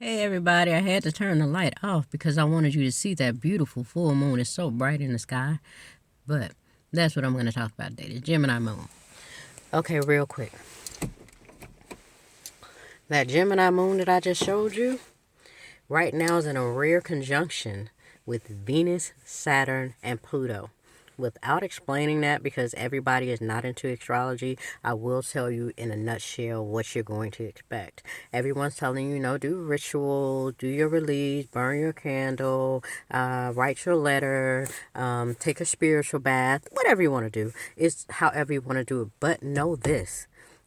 Hey everybody, I had to turn the light off because I wanted you to see that beautiful full moon. It's so bright in the sky. But that's what I'm going to talk about today, the Gemini moon. Okay, real quick. That Gemini moon that I just showed you, right now is in a rare conjunction with Venus, Saturn, and Pluto. Without explaining that, because everybody is not into astrology, I will tell you in a nutshell what you're going to expect. Everyone's telling you, do ritual, do your release, burn your candle, write your letter, take a spiritual bath, whatever you want to do. It's however you want to do it. But know this.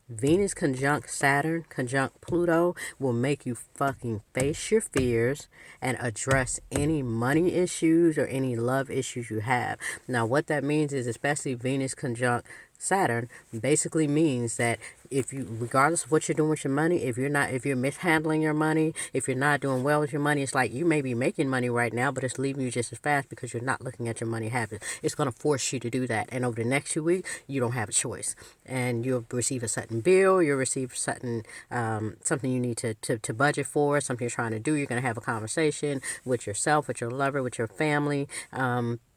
Venus conjunct Saturn, conjunct Pluto will make you fucking face your fears and address any money issues or any love issues you have. Now, what that means is, especially Venus conjunct Saturn, basically means that if you, regardless of what you're doing with your money, if you're mishandling your money, if you're not doing well with your money, it's like you may be making money right now, but it's leaving you just as fast because you're not looking at your money habits. It's going to force you to do that. And over the next 2 weeks, you don't have a choice. And you'll receive a certain bill, you'll receive certain, something you need to budget for, something you're trying to do. You're going to have a conversation with yourself, with your lover, with your family.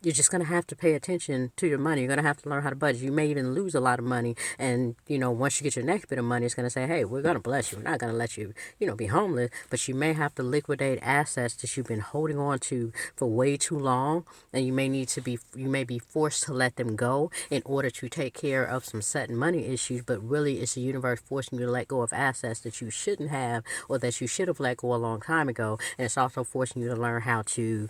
You're just going to have to pay attention to your money. You're going to have to learn how to budget. You may even lose a lot of money. And, once you get your next bit of money, it's going to say, hey, we're going to bless you. We're not going to let you, be homeless. But you may have to liquidate assets that you've been holding on to for way too long. And you may be forced to let them go in order to take care of some sudden money issues. But really, it's the universe forcing you to let go of assets that you shouldn't have or that you should have let go a long time ago. And it's also forcing you to learn how to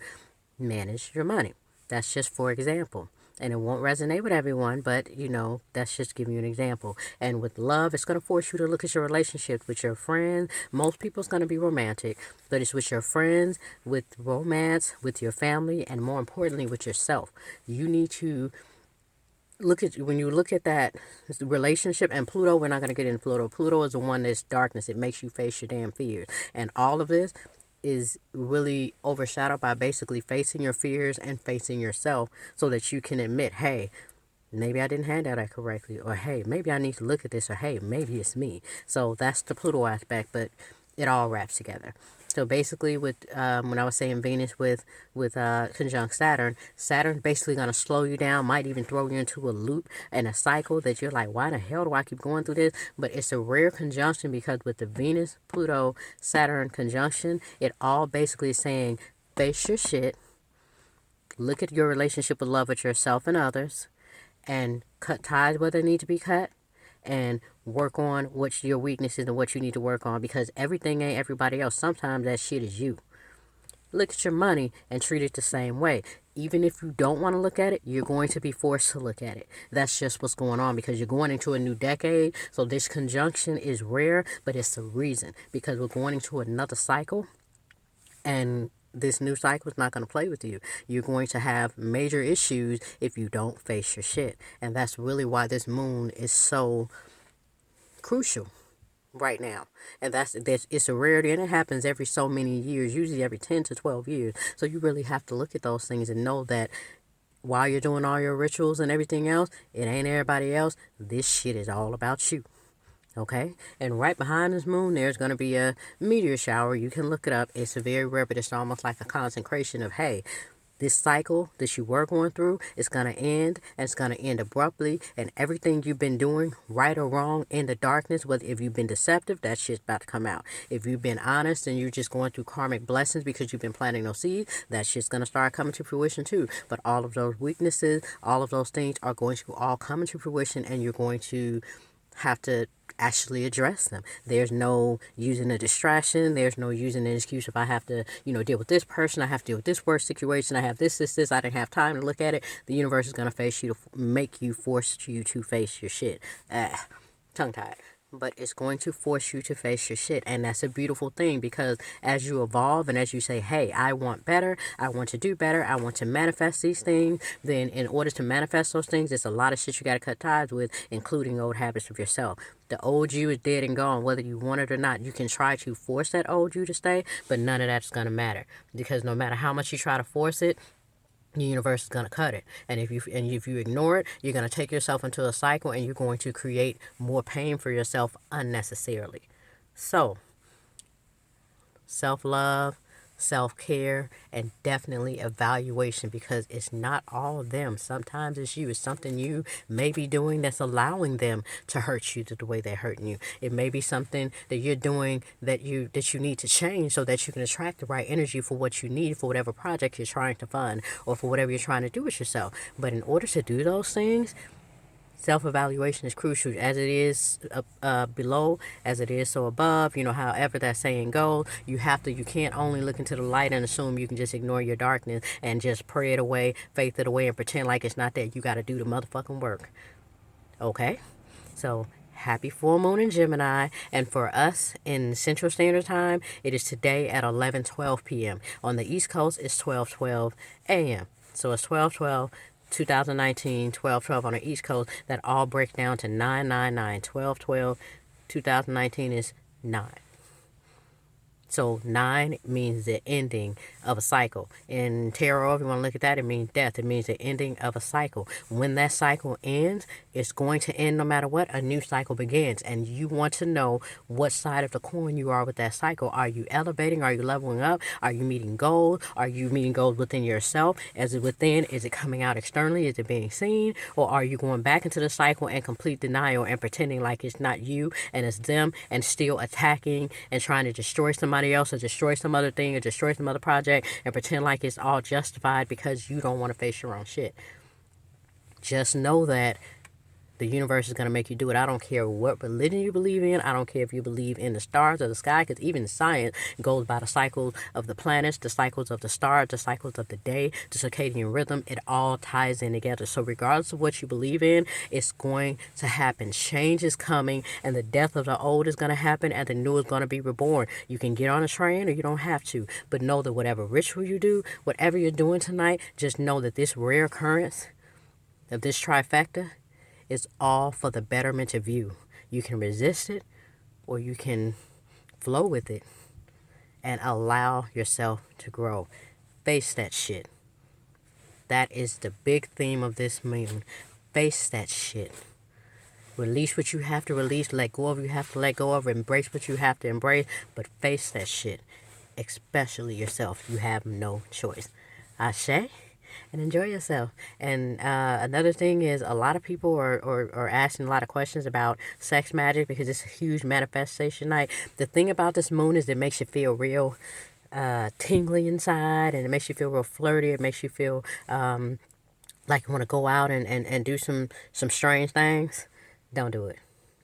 manage your money. That's just for example. And it won't resonate with everyone, but that's just giving you an example. And with love, it's going to force you to look at your relationships with your friends. Most people's going to be romantic, but it's with your friends, with romance, with your family, and more importantly, with yourself. You need to when you look at that relationship. And Pluto, we're not going to get into Pluto. Pluto is the one that's darkness. It makes you face your damn fears. And all of this is really overshadowed by basically facing your fears and facing yourself so that you can admit, hey, maybe I didn't handle that correctly, or hey, maybe I need to look at this, or hey, maybe it's me. So that's the Pluto aspect, but it all wraps together. So basically, with when I was saying Venus with conjunct Saturn, Saturn's basically gonna slow you down, might even throw you into a loop and a cycle that you're like, why the hell do I keep going through this? But it's a rare conjunction because with the Venus, Pluto, Saturn conjunction, it all basically is saying face your shit, look at your relationship with love with yourself and others, and cut ties where they need to be cut, and work on what's your weaknesses and what you need to work on, because everything ain't everybody else. Sometimes that shit is you. Look at your money and treat it the same way. Even if you don't want to look at it, you're going to be forced to look at it. That's just what's going on because you're going into a new decade. So this conjunction is rare, but it's the reason, because we're going into another cycle, and this new cycle is not going to play with you. You're going to have major issues if you don't face your shit. And that's really why this moon is so crucial right now. And it's a rarity, and it happens every so many years, usually every 10 to 12 years. So you really have to look at those things and know that while you're doing all your rituals and everything else, it ain't everybody else. This shit is all about you. Okay, and right behind this moon, there's going to be a meteor shower. You can look it up. It's very rare, but it's almost like a consecration of, hey, this cycle that you were going through is going to end, and it's going to end abruptly. And everything you've been doing, right or wrong, in the darkness, whether if you've been deceptive, that shit's about to come out. If you've been honest and you're just going through karmic blessings because you've been planting those seeds, that shit's going to start coming to fruition too. But all of those weaknesses, all of those things are going to all come into fruition, and you're going to have to actually address them. There's no using a distraction. There's no using an excuse. If I have to, deal with this person, I have to deal with this work situation. I have this. I didn't have time to look at it. The universe is going to force you to face your shit. Tongue tied. But it's going to force you to face your shit. And that's a beautiful thing, because as you evolve and as you say, hey, I want better, I want to do better, I want to manifest these things, then in order to manifest those things, there's a lot of shit you got to cut ties with, including old habits of yourself. The old you is dead and gone, whether you want it or not. You can try to force that old you to stay, but none of that's going to matter, because no matter how much you try to force it, the universe is going to cut it. And if you ignore it, you're going to take yourself into a cycle, and you're going to create more pain for yourself unnecessarily. So self-love, self-care, and definitely evaluation, because it's not all of them. Sometimes it's you. It's something you may be doing that's allowing them to hurt you the way they're hurting you. It may be something that you're doing that you need to change so that you can attract the right energy for what you need for whatever project you're trying to fund or for whatever you're trying to do with yourself. But in order to do those things, self-evaluation is crucial, as it is below, as it is so above. However that saying goes, you can't only look into the light and assume you can just ignore your darkness and just pray it away, faith it away, and pretend like it's not there. You got to do the motherfucking work. Okay? So, happy full moon in Gemini. And for us in Central Standard Time, it is today at 11:12 p.m. On the East Coast, it's 12:12 a.m. So it's 12:12 2019, 12:12 on the East Coast. That all breaks down to 999. 12:12 2019 is 9. So 9 means the ending of a cycle. In tarot, if you want to look at that, it means death. It means the ending of a cycle. When that cycle ends, it's going to end no matter what. A new cycle begins. And you want to know what side of the coin you are with that cycle. Are you elevating? Are you leveling up? Are you meeting goals? Are you meeting goals within yourself? As it within, is it coming out externally? Is it being seen? Or are you going back into the cycle and complete denial and pretending like it's not you and it's them, and still attacking and trying to destroy somebody else or destroy some other thing or destroy some other project and pretend like it's all justified because you don't want to face your own shit? Just know that the universe is going to make you do it. I don't care what religion you believe in. I don't care if you believe in the stars or the sky, because even science goes by the cycles of the planets, the cycles of the stars, the cycles of the day, the circadian rhythm. It all ties in together. So regardless of what you believe in, it's going to happen. Change is coming, and the death of the old is going to happen, and the new is going to be reborn. You can get on a train or you don't have to, but know that whatever ritual you do, whatever you're doing tonight, just know that this rare occurrence of this trifecta is all for the betterment of you. You can resist it or you can flow with it and allow yourself to grow. Face that shit. That is the big theme of this moon. Face that shit. Release what you have to release. Let go of what you have to let go of. Embrace what you have to embrace. But face that shit. Especially yourself. You have no choice. Ashe? And enjoy yourself. And another thing is, a lot of people are asking a lot of questions about sex magic because it's a huge manifestation night. The thing about this moon is it makes you feel real tingly inside, and it makes you feel real flirty. It makes you feel like you want to go out and do some strange things. Don't do it.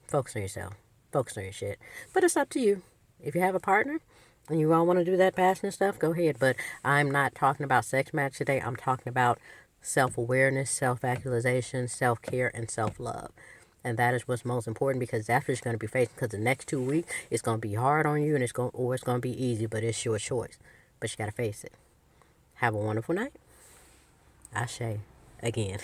Focus on yourself. Focus on your shit. But it's up to you. If you have a partner and you all want to do that passionate stuff, go ahead. But I'm not talking about sex magic today. I'm talking about self-awareness, self-actualization, self-care, and self-love. And that is what's most important, because that's what you're going to be facing. Because the next 2 weeks, it's going to be hard on you, and it's going to be easy, but it's your choice. But you got to face it. Have a wonderful night. Ashe again.